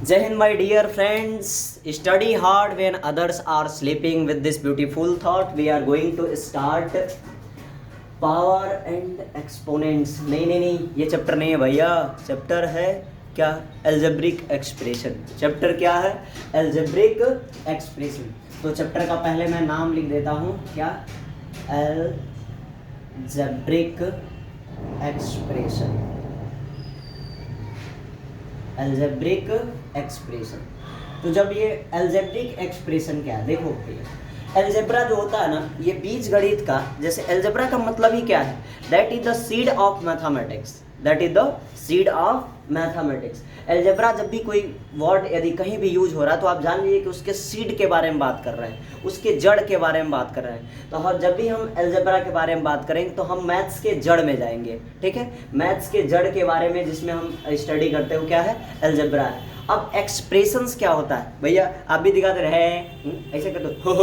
Jai Hind, my dear friends. Study hard when others are sleeping. With this beautiful thought, we are going to start power and exponents. नहीं, ये chapter नहीं है भैया. Chapter है क्या? Algebraic expression. Chapter क्या है? Algebraic expression. तो चैप्टर का पहले मैं नाम लिख देता हूँ. क्या? Algebraic expression. Algebraic expression. तो जब ये एल्जेब्रिक एक्सप्रेशन क्या है, देखो भैया, एल्जेब्रा जो होता है ना, ये बीज गणित का, जैसे एल्जेब्रा का मतलब ही क्या है? That is the seed of mathematics. That is the seed of mathematics. Algebra जब भी कोई वर्ड यदि कहीं भी यूज हो रहा है तो आप जान लीजिए कि उसके सीड के बारे में बात कर रहे हैं, उसके जड़ के बारे में बात कर रहे हैं. तो जब भी हम एल्जेब्रा के बारे में बात करेंगे तो हम मैथ्स के जड़ में जाएंगे. ठीक है, मैथ्स के जड़ के बारे में जिसमें हम स्टडी करते हो क्या है? एल्जेब्रा है. अब एक्सप्रेशंस क्या होता है भैया? आप भी दिखाते रहे ऐसे करते हो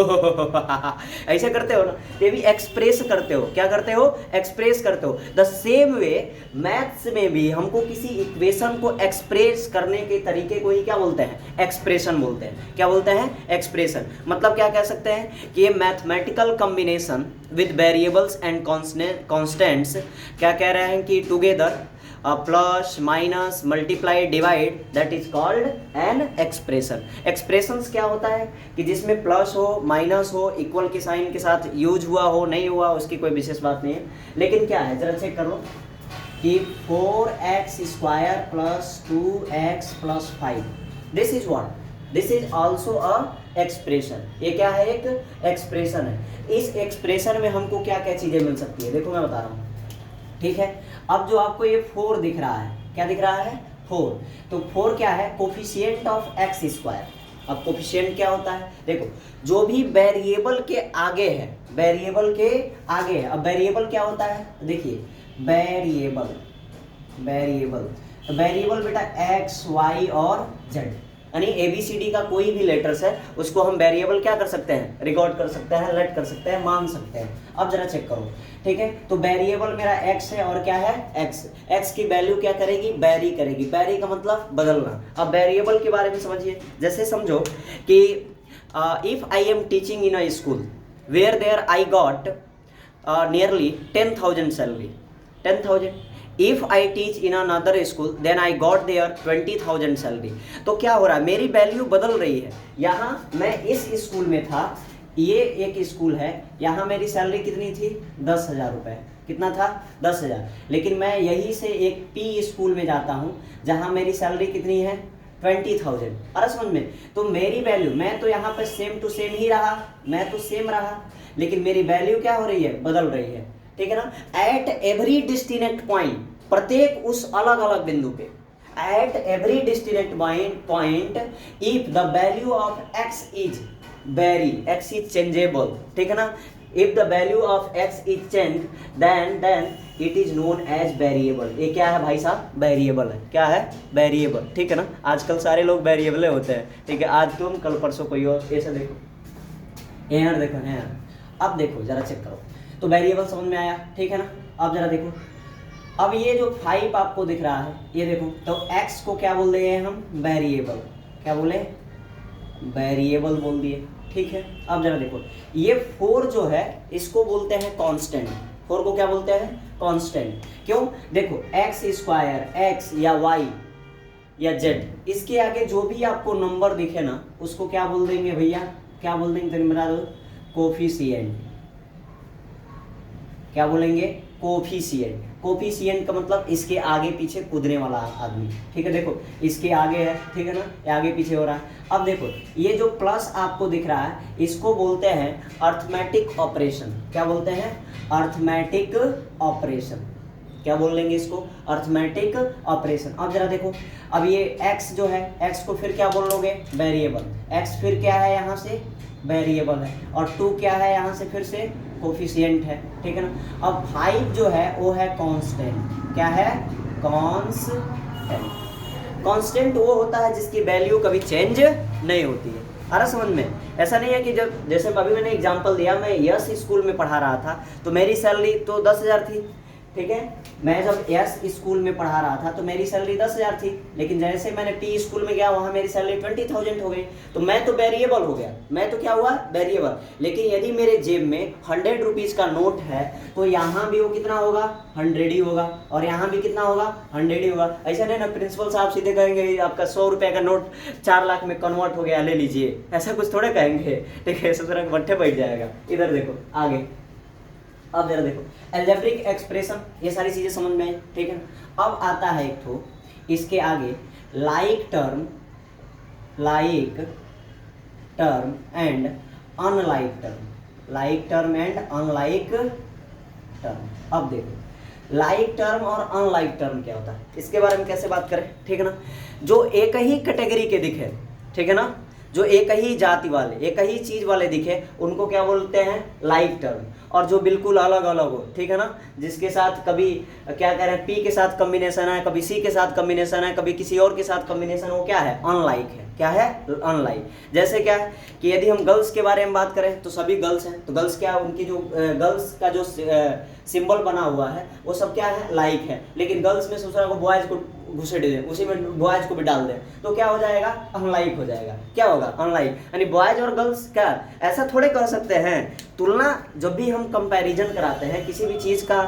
ऐसे करते हो ना, ये भी एक्सप्रेस करते हो. क्या करते हो? एक्सप्रेस करते हो. द सेम वे मैथ्स में भी हमको किसी इक्वेशन को एक्सप्रेस करने के तरीके को ही क्या बोलते हैं? एक्सप्रेशन बोलते हैं. क्या बोलते हैं? एक्सप्रेशन. मतलब क्या कह सकते हैं कि ये mathematical combination with variables and constants, क्या कह रहे हैं कि together plus minus multiply divide, that is called an expression. Expressions क्या होता है कि जिसमें प्लस हो, माइनस हो, इक्वल के साइन के साथ यूज हुआ हो, नहीं हुआ, उसकी कोई विशेष बात नहीं है. लेकिन क्या है, जरा चेक कर लो कि 4x square plus 2x plus 5, this is what? This is also a expression. ये क्या है? एक एक्सप्रेशन है. इस एक्सप्रेशन में हमको क्या क्या चीजें मिल सकती है, देखो मैं बता रहा हूँ. ठीक है, अब जो आपको ये 4 दिख रहा है, क्या दिख रहा है? 4. तो 4 क्या है? Coefficient of x square. अब कोफिशिएंट क्या होता है? देखो, जो भी वेरिएबल के आगे है, वेरिएबल के आगे है. अब वेरिएबल क्या होता है? देखिए, वेरिएबल तो वेरिएबल बेटा एक्स, वाई और जेड, यानी ABCD का कोई भी लेटर्स है उसको हम वेरिएबल क्या कर सकते हैं? रिकॉर्ड कर सकते हैं, लेट कर सकते हैं, मान सकते हैं. अब जरा चेक करो. ठीक है, तो वेरिएबल मेरा x है और क्या है? x की वैल्यू क्या करेगी? वेरी करेगी. वेरी का मतलब बदलना. अब वेरिएबल के बारे में समझिए. जैसे समझो कि if I am teaching in a school where there I got nearly 10,000 salary. 10,000. If I teach in another school, then I got there 20,000 salary. तो क्या हो रहा है? मेरी वैल्यू बदल रही है. यहाँ मैं इस स्कूल में था, ये एक स्कूल है, यहाँ मेरी सैलरी कितनी थी? 10,000 रुपये. कितना था? 10,000. लेकिन मैं यहीं से एक P स्कूल में जाता हूँ जहाँ मेरी सैलरी कितनी है? 20,000. अरे समझ में? तो मेरी वैल्यू, मैं तो यहाँ पर सेम टू सेम ही रहा, मैं तो सेम रहा, लेकिन मेरी वैल्यू क्या हो रही है? बदल रही है. ठीक है ना? एट एवरी डिस्टिनेट पॉइंट, प्रत्येक उस अलग अलग बिंदु पे, at every distinct point if the value of x is vary, x is changeable. ठीक है ना? If the value of x is change then it is known as variable. ये क्या है भाई साहब? वेरिएबल है. क्या है? वेरिएबल. ठीक है ना? आजकल सारे लोग वेरिएबल होते हैं. ठीक है, आज तुम कल परसों कोई और. ऐसा देखो, यहाँ देखो, यहाँ. अब देखो, जरा चेक करो. तो वेरिएबल समझ में आया? ठीक है ना? अब जरा देखो, अब ये जो 5 आपको दिख रहा है, ये देखो, तो x को क्या बोल दिए हम? वेरिएबल. क्या बोले? वेरिएबल बोल दिए. ठीक है, अब जरा देखो, ये 4 जो है इसको बोलते हैं कांस्टेंट. 4 को क्या बोलते हैं? कांस्टेंट. क्यों? देखो, एक्स स्क्वायर, एक्स या y या z, इसके आगे जो भी आपको नंबर दिखे ना, उसको क्या बोल देंगे भैया? क्या बोल देंगे? तो बता दो, कोफिशिएंट. क्या बोलेंगे? कोफिशिएंट. कोफिशिएंट का मतलब इसके आगे पीछे कूदने वाला आदमी. ठीक है, देखो इसके आगे है, ठीक है ना, ये आगे पीछे हो रहा है. अब देखो, ये जो प्लस आपको दिख रहा है इसको बोलते हैं अर्थमेटिक ऑपरेशन. क्या बोलते हैं? Arithmetic operation. क्या बोल लेंगे इसको? Arithmetic operation. अब जरा देखो, अब ये x जो है, x को फिर क्या बोल लोगे? वेरिएबल. x फिर क्या है? यहाँ से वेरिएबल है. और 2 क्या है? यहाँ से फिर से कोफिशिएंट है. ठीक है ना? अब 5 जो है वो है कांस्टेंट. क्या है? कांस्टेंट. कांस्टेंट वो होता है जिसकी वैल्यू कभी चेंज नहीं होती है. आ रहा समझ में? ऐसा नहीं है कि जब, जैसे अभी मैंने एग्जांपल दिया, मैं यस स्कूल में पढ़ा रहा था तो मेरी सैलरी तो 10,000 थी, ठीक है। मैं जब एस स्कूल में पढ़ा रहा था तो मेरी सैलरी 10,000 थी, लेकिन जैसे मैंने टी स्कूल में गया वहाँ मेरी सैलरी 20,000 हो गई। तो मैं तो वेरिएबल हो गया, मैं तो क्या हुआ, वेरिएबल। लेकिन यदि मेरे जेब में 100 रुपीज़ का नोट है तो यहाँ भी वो कितना होगा, 100 ही होगा, और यहाँ भी कितना होगा, 100 ही होगा। ऐसा नहीं ना प्रिंसिपल साहब सीधे कहेंगे आपका 100 रुपये का नोट 4 लाख में कन्वर्ट हो गया, ले लीजिए, ऐसा कुछ थोड़े कहेंगे। ठीक है, सब तरह मट्ठे बैठ जाएगा। इधर देखो आगे, अब जरा देखो एल्जेब्रिक एक्सप्रेशन, ये सारी चीजें समझ में आई, ठीक है। अब आता है एक तो इसके आगे like term and unlike term, like term and unlike term. अब देखो लाइक टर्म और अनलाइक टर्म क्या होता है, इसके बारे में कैसे बात करें, ठीक है ना। जो एक ही कैटेगरी के दिखे, ठीक है ना, जो एक ही जाति वाले, एक ही चीज वाले दिखे, उनको क्या बोलते हैं, लाइक टर्म। और जो बिल्कुल अलग अलग हो, ठीक है ना, जिसके साथ कभी क्या कह रहे हैं, पी के साथ कॉम्बिनेशन है, कभी सी के साथ कॉम्बिनेशन है, कभी किसी और के साथ कॉम्बिनेशन, वो क्या है, अनलाइक है। क्या है, अनलाइक। जैसे क्या है कि यदि हम गर्ल्स के बारे में बात करें तो सभी गर्ल्स हैं, तो गर्ल्स क्या, उनकी जो गर्ल्स का जो सिंबल बना हुआ है वो सब क्या है, लाइक है। लेकिन गर्ल्स में दूसरा को बॉयज को घुसेड़ दें, उसी में बॉयज को भी डाल दें, तो क्या हो जाएगा, अनलाइक हो जाएगा। क्या होगा, अनलाइक। यानी बॉयज और गर्ल्स क्या, ऐसा थोड़े कह सकते हैं। तुलना जब भी हम कंपैरिजन कराते हैं किसी भी चीज का,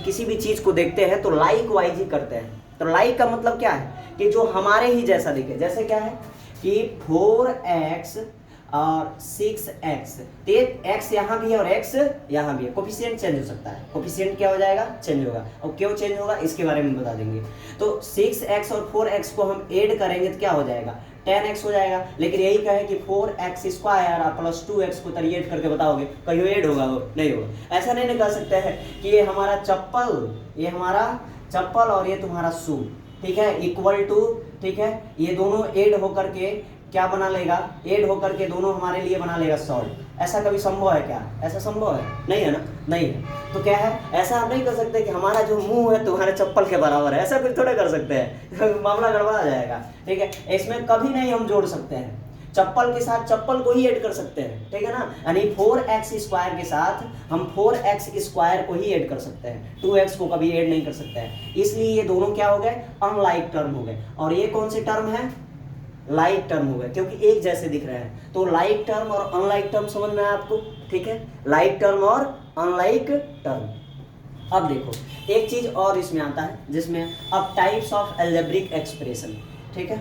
किसी भी चीज को देखते हैं तो लाइक वाइज ही करते हैं। तो लाइक का मतलब क्या है कि जो हमारे ही जैसा दिखे। जैसे क्या है कि 4x और 6x, तो x यहाँ भी है और x यहाँ भी है, कोफिशिएंट चेंज हो सकता है। कोफिशिएंट क्या हो जाएगा, चेंज होगा। और क्यों चेंज होगा इसके बारे में बता देंगे। तो 6x और 4x को हम ऐड करेंगे तो क्या हो जाएगा, 10x हो जाएगा। लेकिन यही कहे कि 4x स्क्वायर और प्लस 2x को तरी ऐड करके बताओगे, कहीं ऐड होगा, वो नहीं होगा। ऐसा नहीं कह सकते हैं कि ये हमारा चप्पल, ये हमारा चप्पल और ये तुम्हारा शू, ठीक है, इक्वल टू, ठीक है, ये दोनों ऐड होकर के क्या बना लेगा, ऐड होकर के दोनों हमारे लिए बना लेगा शॉर्ट। ऐसा कभी संभव है क्या, ऐसा संभव है, नहीं है ना, नहीं है। तो क्या है, ऐसा आप नहीं कर सकते कि हमारा जो मुंह है तुम्हारे चप्पल के बराबर है, ऐसा कुछ थोड़े कर सकते हैं। मामला गड़बड़ा जाएगा, ठीक है। इसमें कभी नहीं हम जोड़ सकते हैं, चप्पल के साथ चप्पल को ही ऐड कर सकते हैं, ठीक है ना। यानी 4x स्क्वायर के साथ हम 4x स्क्वायर को ही ऐड कर सकते हैं, 2x को कभी ऐड नहीं कर सकते हैं। इसलिए ये दोनों क्या हो गए, अनलाइक टर्म हो गए। और ये कौन से टर्म है, लाइक टर्म हो गए, क्योंकि एक जैसे दिख रहे हैं। तो लाइक टर्म और अनलाइक टर्म समझ में आया आपको, ठीक है, लाइक टर्म और अनलाइक टर्म। अब देखो एक चीज और इसमें आता है, जिसमें अब टाइप्स ऑफ अलजेब्रिक एक्सप्रेशन, ठीक है,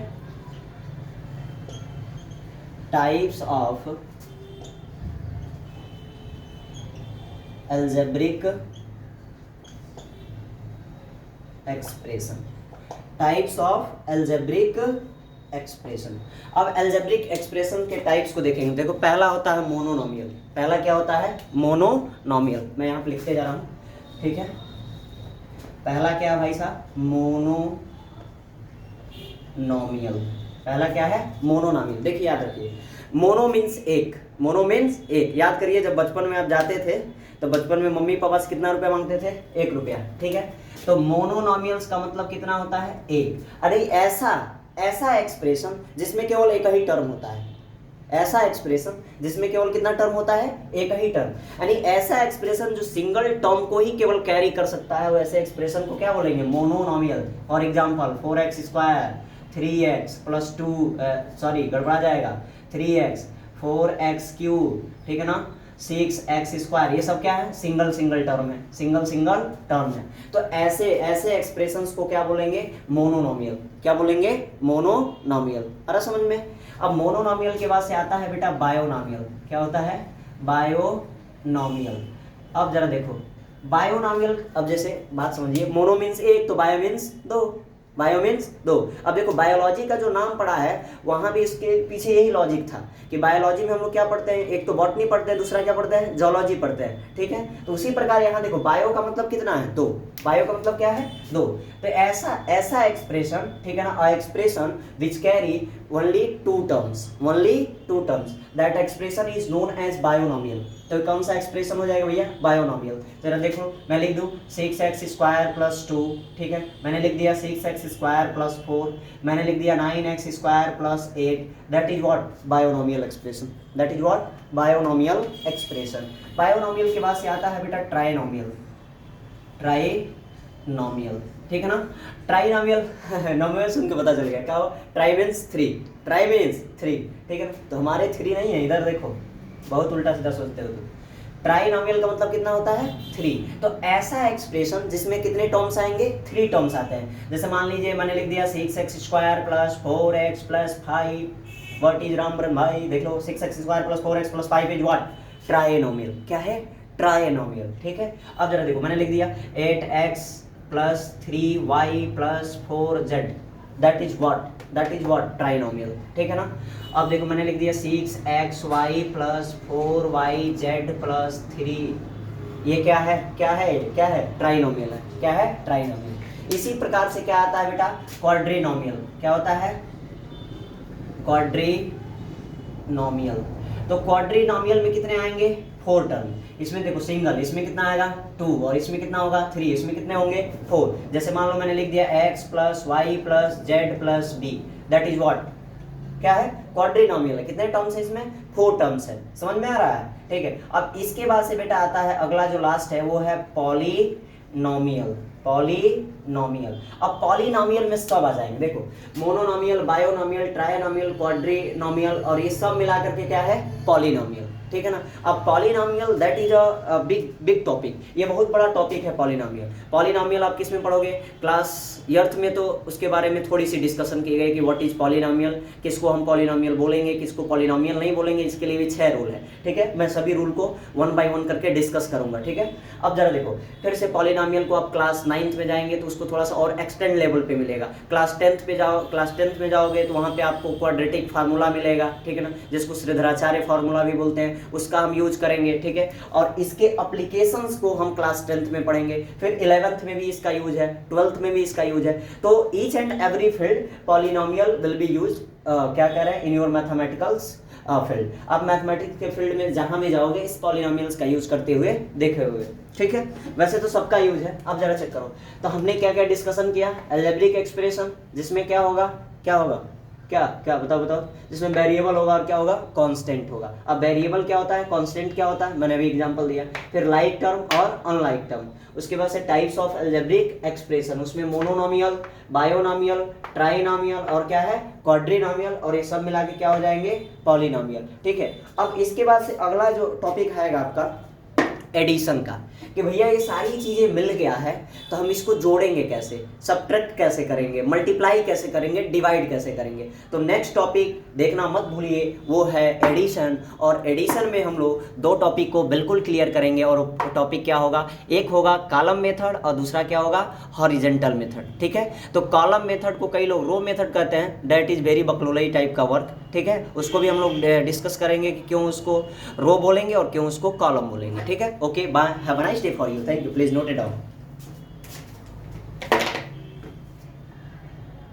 types of algebraic expression, types of algebraic expression. अब अलजेब्रिक एक्सप्रेशन के टाइप्स को देखेंगे। देखो पहला होता है मोनोनोमियल। पहला क्या होता है, मोनोनोमियल। मैं यहाँ पे लिखते जा रहा हूँ, ठीक है। पहला क्या है भाई साहब, मोनोनोमियल। पहला क्या है, मोनोनोमियल। देखिए याद रखिए, मोनो मीन्स एक, मोनो मीन्स एक। याद करिए जब बचपन में आप जाते थे तो बचपन में मम्मी पापा से कितना रुपया मांगते थे, 1 रुपया, ठीक है। तो मोनोनोमियल्स का मतलब कितना होता है, एक। अरे ऐसा एक्सप्रेशन जिसमें केवल एक ही टर्म होता है, ऐसा एक्सप्रेशन जिसमें केवल कितना टर्म होता है, एक ही टर्म। यानी ऐसा एक्सप्रेशन जो सिंगल टर्म को ही केवल कैरी कर सकता है, वैसे एक्सप्रेशन को क्या बोलेंगे, monomial. For example 4x square 3x plus 2, sorry गड़बड़ा जाएगा, 3x 4x क्यूब, ठीक है ना, 6x स्क्वायर, ये सब क्या है, सिंगल टर्म है, सिंगल टर्म है। तो ऐसे एक्सप्रेशंस को क्या बोलेंगे, मोनोनोमियल। क्या बोलेंगे, मोनोनोमियल। अरे समझ में। अब मोनोनोमियल के बाद से आता है बेटा बायोनोमियल। क्या होता है, बायोनोमियल। अब जरा देखो बायोनोमियल, अब जैसे बात समझिए, मोनो मीन्स एक तो बायो मीन्स दो, बायो मीन्स दो। अब देखो बायोलॉजी का जो नाम पढ़ा है वहां भी इसके पीछे यही लॉजिक था कि बायोलॉजी में हम लोग क्या पढ़ते हैं, एक तो बॉटनी पढ़ते हैं, दूसरा क्या पढ़ते हैं, जूलॉजी पढ़ते हैं, ठीक है। तो उसी प्रकार यहाँ देखो बायो का मतलब कितना है, 2। बायो का मतलब क्या है, 2। तो ऐसा एक्सप्रेशन, ठीक है ना, expression which carry only 2 terms, that expression is known as binomial. तो कौन सा एक्सप्रेशन हो जाएगा भैया, बायोनोमियल। जरा देखो मैं लिख दूं 6x स्क्वायर प्लस 2, ठीक है, मैंने लिख दिया 6x स्क्वायर प्लस 4, मैंने लिख दिया 9x square plus 8, that is what, binomial expression, that is what, binomial expression. Binomial के बाद से आता है बेटा ट्राइनोमियल। ट्राइनोमियल, ठीक है ना। ट्राइनोमियल नोमियल सुन के पता चल गया क्या हो, try means three, try means three, ठीक है ना। तो हमारे थ्री नहीं है, इधर देखो बहुत उल्टा सीधा सोचते हो तुम। ट्राइनोमियल का मतलब कितना होता है, थ्री। तो ऐसा एक्सप्रेशन जिसमें कितने टर्म्स आएंगे, थ्री टर्म्स आते हैं। जैसे मान लीजिए मैंने लिख दिया 6x² plus 4x plus 5, what is Rambaran भाई देख लो, 6x² plus 4x plus 5 is what, trinomial. क्या है, ट्राइनोमियल, ठीक है। अब जरा देखो मैंने लिख दिया 8x plus 3y plus 4z, that is what trinomial, ठीक है ना। अब देखो मैंने लिख दिया 6xy प्लस 4yz प्लस 3, ये क्या है, ट्राइनोमियल है, क्या है, ट्राइनोमियल। इसी प्रकार से क्या आता है बेटा, क्वाड्रिनोमियल। क्या होता है, क्वाड्रिनोमियल। तो क्वाड्रिनोमियल में कितने आएंगे, 4 टर्म। इसमें देखो सिंगल, इसमें कितना आएगा 2, और इसमें कितना होगा 3, इसमें कितने होंगे 4। जैसे मान लो मैंने लिख दिया x plus y plus z plus b, that is what, क्या है, क्वाड्रिनोमियल है। कितने टर्म्स है इसमें, 4 टर्म्स है, समझ में आ रहा है, ठीक है। अब इसके बाद से बेटा आता है अगला जो लास्ट है वो है पॉलीनोमियल। पॉलीनोमियल, अब पॉलीनोमियल में सब आ जाएंगे, देखो मोनोनोमियल, बायोनोमियल, ट्राइनोमियल, क्वाड्रिनोमियल, और ये सब मिला करके क्या है, पॉलीनोमियल, ठीक है ना। अब polynomial that is a big topic, ये बहुत बड़ा टॉपिक है पॉलीनोमियल। पॉलीनोमियल आप किस में पढ़ोगे, क्लास ईयर्थ में, तो उसके बारे में थोड़ी सी डिस्कशन की गई कि व्हाट इज पॉलीनोमियल, किसको हम पॉलीनोमियल बोलेंगे, किसको पॉलीनोमियल नहीं बोलेंगे। इसके लिए भी 6 रूल है, ठीक है। मैं सभी रूल को 1 बाय 1 करके डिस्कस करूंगा, ठीक है। अब जरा देखो फिर से पॉलीनोमियल को आप क्लास 9th में जाएंगे तो उसको थोड़ा सा और एक्सटेंड लेवल पे मिलेगा। क्लास 10th में जाओगे तो वहाँ पे आपको क्वाड्रेटिक फार्मूला मिलेगा, ठीक है ना, जिसको श्रीधराचार्य फार्मूला भी बोलते हैं, उसका हम यूज करेंगे, ठीक है। और इसके एप्लीकेशंस को हम क्लास 10th में पढ़ेंगे, फिर 11th में भी इसका यूज है, 12th में भी इसका यूज है। तो each and every field polynomial will be use, क्या कह रहे हैं, इन योर मैथमेटिकल्स फील्ड। आप मैथमेटिक्स के फील्ड में जहां भी जाओगे इस पॉलीनोमियल्स का यूज करते हुए देखे हुए, ठीक है। वैसे तो सबका यूज है। अब जरा चेक करो, तो हमने क्या क्या डिस्कशन किया, अलजेब्रिक एक्सप्रेशन जिसमें क्या होगा, क्या बताओ, जिसमें वेरिएबल होगा और क्या होगा, कांस्टेंट होगा। अब वेरिएबल क्या होता है, कांस्टेंट क्या होता है, मैंने अभी एग्जांपल दिया। फिर लाइक टर्म और अनलाइक टर्म, उसके बाद से टाइप्स ऑफ अलजेब्रिक एक्सप्रेशन, उसमें मोनोनोमियल, बायोनोमियल, ट्राइनोमियल और क्या है, क्वाड्रिनोमियल, और ये सब मिला के क्या हो जाएंगे, पॉलीनोमियल, ठीक है। अब इसके बाद से अगला जो टॉपिक आएगा आपका एडिशन का, कि भैया ये सारी चीजें मिल गया है तो हम इसको जोड़ेंगे कैसे, सब्ट्रैक्ट कैसे करेंगे, मल्टीप्लाई कैसे करेंगे, डिवाइड कैसे करेंगे। तो नेक्स्ट टॉपिक देखना मत भूलिए, वो है एडिशन। और एडिशन में हम लोग 2 टॉपिक को बिल्कुल क्लियर करेंगे, और टॉपिक क्या होगा, एक होगा कॉलम मेथड और दूसरा क्या होगा, हॉरिजेंटल मेथड, ठीक है। तो कॉलम मेथड को कई लोग रो मेथड कहते हैं, दैट इज वेरी बकलोलई टाइप का वर्क, ठीक है। उसको भी हम लोग डिस्कस करेंगे कि क्यों उसको रो बोलेंगे और क्यों उसको कॉलम बोलेंगे, ठीक है। Okay, bye, have a nice day for you, thank you, please note it down.